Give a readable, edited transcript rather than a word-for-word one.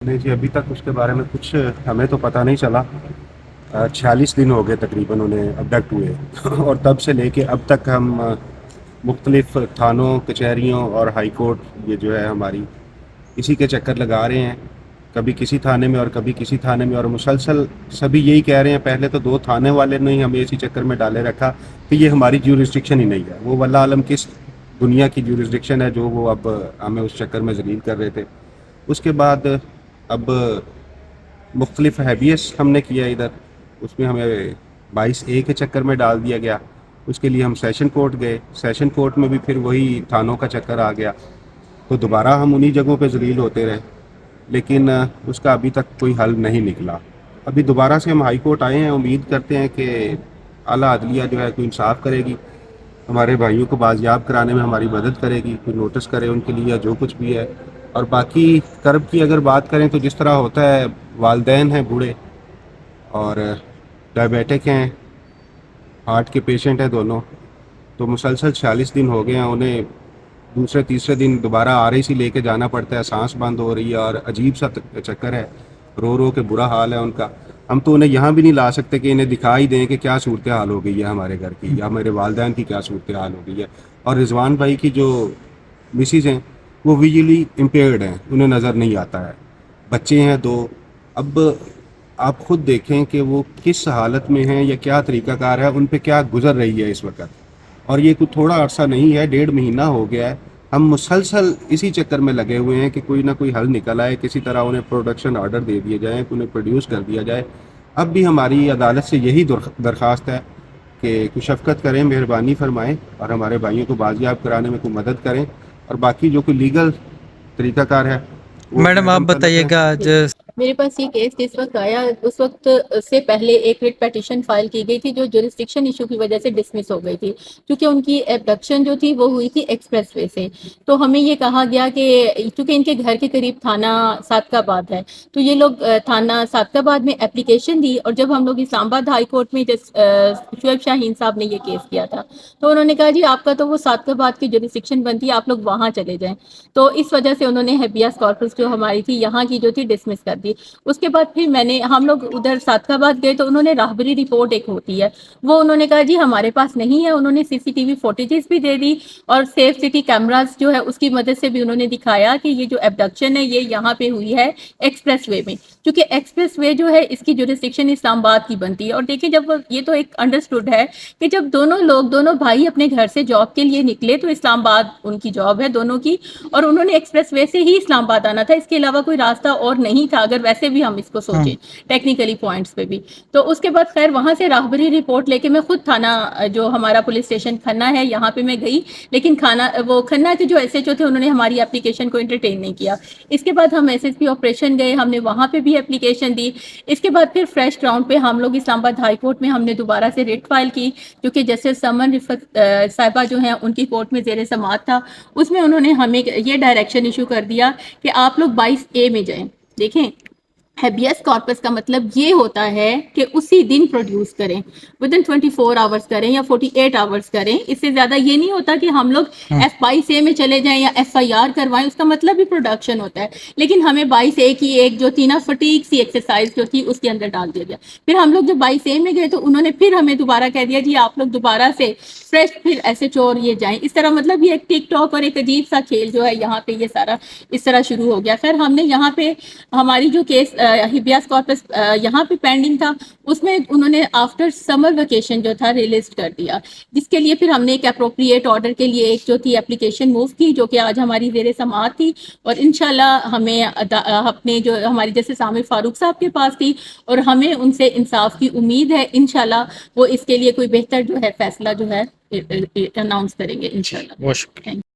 نہیں جی، ابھی تک اس کے بارے میں کچھ ہمیں تو پتہ نہیں چلا۔ 46 دن ہو گئے تقریباً انہیں ابڈکٹ ہوئے اور تب سے لے کے اب تک ہم مختلف تھانوں، کچہریوں اور ہائی کورٹ، یہ جو ہے ہماری، اسی کے چکر لگا رہے ہیں، کبھی کسی تھانے میں اور کبھی کسی تھانے میں، اور مسلسل سبھی یہی کہہ رہے ہیں۔ پہلے تو 2 تھانے والے نے ہی ہمیں اسی چکر میں ڈالے رکھا کہ یہ ہماری جیورسڈکشن ہی نہیں ہے۔ وہ واللہ عالم کس دنیا کی جیورسڈکشن ہے جو وہ اب ہمیں اس چکر میں ذلیل کر رہے تھے۔ اس کے بعد اب مختلف ہیبیس ہم نے کیا ادھر، اس میں ہمیں 22A کے چکر میں ڈال دیا گیا۔ اس کے لیے ہم سیشن کورٹ گئے، سیشن کورٹ میں بھی پھر وہی تھانوں کا چکر آ گیا، تو دوبارہ ہم انہی جگہوں پہ ذلیل ہوتے رہے، لیکن اس کا ابھی تک کوئی حل نہیں نکلا۔ ابھی دوبارہ سے ہم ہائی کورٹ آئے ہیں، امید کرتے ہیں کہ اعلیٰ عدلیہ جو ہے کوئی انصاف کرے گی، ہمارے بھائیوں کو بازیاب کرانے میں ہماری مدد کرے گی، کوئی نوٹس کرے ان کے لیے یا جو کچھ بھی ہے۔ اور باقی کرب کی اگر بات کریں تو جس طرح ہوتا ہے، والدین ہیں بوڑھے اور ڈائبیٹک ہیں، ہارٹ کے پیشنٹ ہیں دونوں، تو مسلسل 46 دن ہو گئے ہیں، انہیں دوسرے تیسرے دن دوبارہ RIC لے کے جانا پڑتا ہے، سانس بند ہو رہی ہے اور عجیب سا چکر ہے، رو رو کے برا حال ہے ان کا۔ ہم تو انہیں یہاں بھی نہیں لا سکتے کہ انہیں دکھا ہی دیں کہ کیا صورتحال ہو گئی ہے ہمارے گھر کی یا میرے والدین کی کیا صورتحال ہو گئی ہے۔ اور رضوان بھائی کی جو مسز ہیں وہ ویژولی امپیئرڈ ہیں، انہیں نظر نہیں آتا ہے، بچے ہیں 2۔ اب آپ خود دیکھیں کہ وہ کس حالت میں ہیں یا کیا طریقہ کار ہے، ان پہ کیا گزر رہی ہے اس وقت۔ اور یہ کوئی تھوڑا عرصہ نہیں ہے، 1.5 مہینہ ہو گیا ہے، ہم مسلسل اسی چکر میں لگے ہوئے ہیں کہ کوئی نہ کوئی حل نکل آئے، کسی طرح انہیں پروڈکشن آرڈر دے دیے جائیں، انہیں پروڈیوس کر دیا جائے۔ اب بھی ہماری عدالت سے یہی درخواست ہے کہ کوئی شفقت کریں، مہربانی فرمائیں اور ہمارے بھائیوں کو بازیاب کرانے میں کوئی مدد کریں، اور باقی جو کوئی لیگل طریقہ کار ہے وہ میڈم آپ میڈم کا بتائیے گا آج میرے پاس یہ کیس جس وقت آیا اس وقت سے پہلے ایک ریٹ پیٹیشن فائل کی گئی تھی جو جورسڈکشن ایشو کی وجہ سے ڈسمس ہو گئی تھی، کیونکہ ان کی ایبڈکشن جو تھی وہ ہوئی تھی ایکسپریس وے سے۔ تو ہمیں یہ کہا گیا کہ کیونکہ ان کے گھر کے قریب تھانہ صادق آباد ہے، تو یہ لوگ تھانہ صادق آباد میں اپلیکیشن دی، اور جب ہم لوگ اسلام آباد ہائی کورٹ میں شعیب شاہین صاحب نے یہ کیس کیا تھا تو انہوں نے کہا جی آپ کا تو وہ صادق آباد کی جورسڈکشن بنتی ہے، آپ لوگ وہاں چلے جائیں۔ تو اس وجہ سے انہوں نے ہیبیاس کارپس جو ہماری تھی یہاں کی جو تھی ڈسمس کر دی۔ اس کے بعد پھر ہم لوگ ادھر صادق آباد گئے تو انہوں نے راہبری رپورٹ ایک ہوتی ہے وہ انہوں نے کہا جی ہمارے پاس نہیں ہے، انہوں نے CCTV فوٹیجز بھی دے دی اور سیف سٹی کیمراز جو ہے اس کی مدد سے بھی انہوں نے دکھایا کہ یہ جو ایبڈکشن ہے یہ یہاں پہ ہوئی ہے ایکسپریس وے میں، کیونکہ ایکسپریس وے جو ہے اس کی جورسڈکشن اسلام آباد کی بنتی ہے۔ اور دیکھیں جب یہ تو ایک انڈرسٹوڈ ہے کہ جب دونوں بھائی اپنے گھر سے جاب کے لیے نکلے تو اسلام آباد ان کی جاب ہے دونوں کی، اور انہوں نے ایکسپریس وے سے ہی اسلام آباد آنا تھا، اس کے علاوہ کوئی راستہ اور نہیں تھا اگر ویسے بھی ہم اس کو سوچیں ٹیکنیکلی پوائنٹس پہ بھی۔ تو اس کے بعد خیر وہاں سے راہبری رپورٹ لے کے میں خود تھانہ جو ہمارا پولیس اسٹیشن کھنہ ہے یہاں پہ میں گئی، لیکن وہ کھنہ کے جو SHO تھے انہوں نے ہماری اپلیکیشن کو انٹرٹین نہیں کیا۔ اس کے بعد ہم SSP آپریشن گئے، ہم نے وہاں پہ بھی اپلیکیشن دی۔ اس کے بعد پھر فریش گراؤنڈ پہ ہم لوگ اسلام آباد ہائی کورٹ میں ہم نے دوبارہ سے ریٹ فائل کی، جو کہ جسٹس سمن رفت صاحبہ جو ہیں ان کی کورٹ میں زیر سماعت تھا۔ اس میں انہوں نے ہمیں یہ ڈائریکشن ایشو کر دیا کہ آپ لوگ 22A میں جائیں۔ دیکھیں ہیبیاس کارپس کا مطلب یہ ہوتا ہے کہ اسی دن پروڈیوس کریں، ودن 24 آورس کریں یا 48 آورس کریں، اس سے زیادہ یہ نہیں ہوتا کہ ہم لوگ F22A میں چلے جائیں یا FIR کروائیں، اس کا مطلب بھی پروڈکشن ہوتا ہے۔ لیکن ہمیں 22A کی ایک جو تھی نا فٹیک سی ایکسرسائز جو تھی اس کے اندر ڈال دیا گیا۔ پھر ہم لوگ جب 22A میں گئے تو انہوں نے پھر ہمیں دوبارہ کہہ دیا جی آپ لوگ دوبارہ سے فریش پھر SHO اور یہ جائیں۔ اس طرح مطلب یہ ایک ٹک ٹاک اور ایک عجیب سا کھیل جو ہے یہاں پہ یہ سارا اس طرح شروع ہو گیا۔ خیر ہم نے یہاں پہ ہماری جو کیس ہیبیاس کارپس یہاں پہ پینڈنگ تھا اس میں انہوں نے آفٹر سمر ویکیشن جو تھا ریلیز کر دیا، جس کے لیے پھر ہم نے ایک اپروپریٹ آرڈر کے لیے ایک جو تھی اپلیکیشن موو کی جو کہ آج ہماری زیر سماعت تھی، اور انشاءاللہ ہمیں اپنے جو ہماری جیسے عامر فاروق صاحب کے پاس تھی اور ہمیں ان سے انصاف کی امید ہے، انشاءاللہ وہ اس کے لیے کوئی بہتر جو ہے فیصلہ جو ہے اناؤنس کریں گے انشاءاللہ۔ بہت شکریہ۔